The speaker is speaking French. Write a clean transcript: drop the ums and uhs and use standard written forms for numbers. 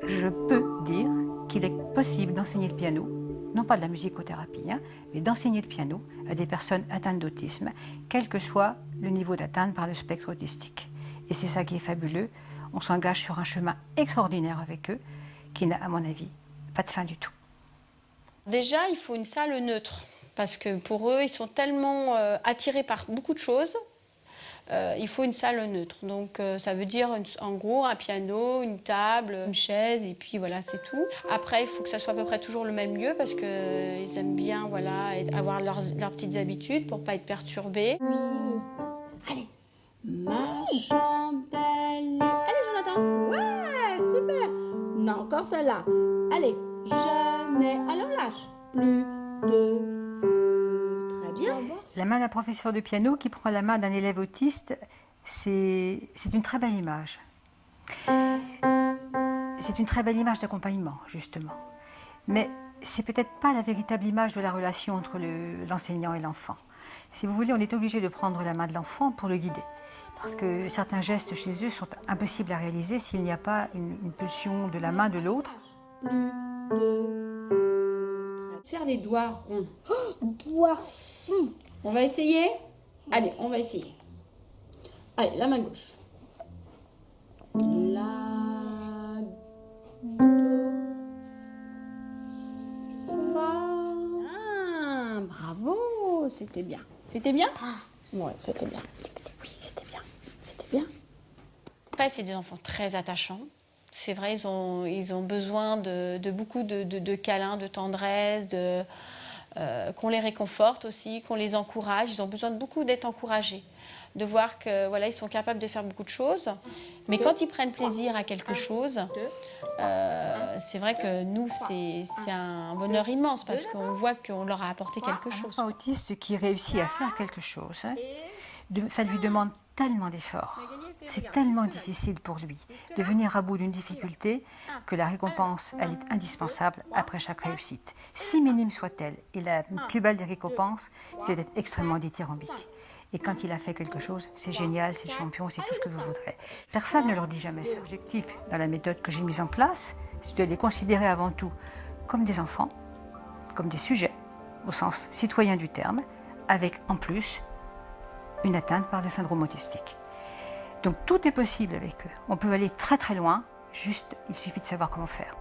Je peux dire qu'il est possible d'enseigner le piano, non pas de la musicothérapie, mais d'enseigner le piano à des personnes atteintes d'autisme, quel que soit le niveau d'atteinte par le spectre autistique. Et c'est ça qui est fabuleux. On s'engage sur un chemin extraordinaire avec eux, qui n'a, à mon avis, pas de fin du tout. Déjà, il faut une salle neutre, parce que pour eux, ils sont tellement attirés par beaucoup de choses. Il faut une salle neutre. Donc ça veut dire en gros un piano, une table, une chaise et puis voilà, c'est tout. Après, il faut que ça soit à peu près toujours le même lieu parce qu'ils aiment bien voilà, avoir leurs petites habitudes pour ne pas être perturbés. Oui. Allez, ma chandelle. Allez, Jonathan. Ouais, super. Non, encore celle-là. Allez, je n'ai. Alors lâche. Plus de feu. Très bien. La main d'un professeur de piano qui prend la main d'un élève autiste, c'est une très belle image. C'est une très belle image d'accompagnement, justement. Mais c'est peut-être pas la véritable image de la relation entre l'enseignant et l'enfant. Si vous voulez, on est obligé de prendre la main de l'enfant pour le guider. Parce que certains gestes chez eux sont impossibles à réaliser s'il n'y a pas une pulsion de la main de l'autre. Plus de feu. Serre les doigts ronds. Doigt. On va essayer? Allez, on va essayer. Allez, la main gauche. La, do, fa. Ah, bravo, c'était bien. C'était bien? Ouais, c'était bien. Oui, c'était bien. C'était bien. Après, c'est des enfants très attachants. C'est vrai, ils ont besoin de beaucoup de câlins, de tendresse, qu'on les réconforte aussi, qu'on les encourage. Ils ont besoin de beaucoup d'être encouragés, de voir que voilà, ils sont capables de faire beaucoup de choses. Mais quand ils prennent plaisir à quelque chose, c'est vrai que nous, c'est un bonheur immense parce qu'on voit qu'on leur a apporté quelque chose. Un enfant autiste qui réussit à faire quelque chose, ça lui demande tellement d'efforts. C'est tellement difficile pour lui de venir à bout d'une difficulté que la récompense, elle est indispensable après chaque réussite. Si minime soit-elle, et la plus belle des récompenses, c'est d'être extrêmement dithyrambique. Et quand il a fait quelque chose, c'est génial, c'est le champion, c'est tout ce que vous voudrez. Personne ne leur dit jamais ça. L'objectif dans la méthode que j'ai mise en place, c'est de les considérer avant tout comme des enfants, comme des sujets, au sens citoyen du terme, avec en plus une atteinte par le syndrome autistique. Donc tout est possible avec eux. On peut aller très très loin, juste il suffit de savoir comment faire.